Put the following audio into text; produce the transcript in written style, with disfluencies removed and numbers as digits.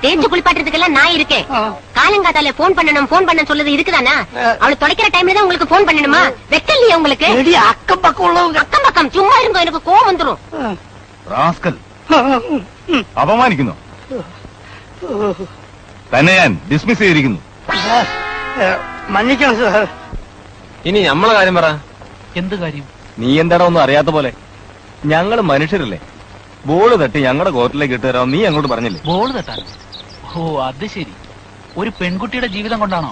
தேய்ச்சு குளிப்பாட்டுறதுக்கெல்லாம் நான் இருக்கேன். காலங்காத்தால போன் பண்ண சொல்லுது இருக்குதானா? அவளை தொலைக்கிற டைம்ல தான் உங்களுக்கு போன் பண்ணணுமா? வெக்கலையே உங்களுக்கு? அக்கம் பக்கம் உள்ளவங்க அக்கம் பக்கம் சும்மா இருங்க, எனக்கு கோவம் வந்துரும். അപമാനിക്കുന്നു. തന്നെ ഞാൻ ഡിസ്മിസ് ചെയ്തിരിക്കുന്നു. മன்னிക്കണം സാർ. ഇനി നമ്മളെ കാര്യം പറ. എന്ത് കാര്യം? നീ എന്താണോ ഒന്നും അറിയാത്ത പോലെ. ഞങ്ങള് മനുഷ്യരല്ലേ? ബോള് തട്ടി ഞങ്ങളുടെ കോർട്ടിലേക്ക് ഇട്ട് തരാം നീ അങ്ങോട്ട് പറഞ്ഞില്ലേ? ബോള് തട്ടാൻ? ഓ അത് ശരി. ഒരു പെൺകുട്ടിയുടെ ജീവിതം കൊണ്ടാണോ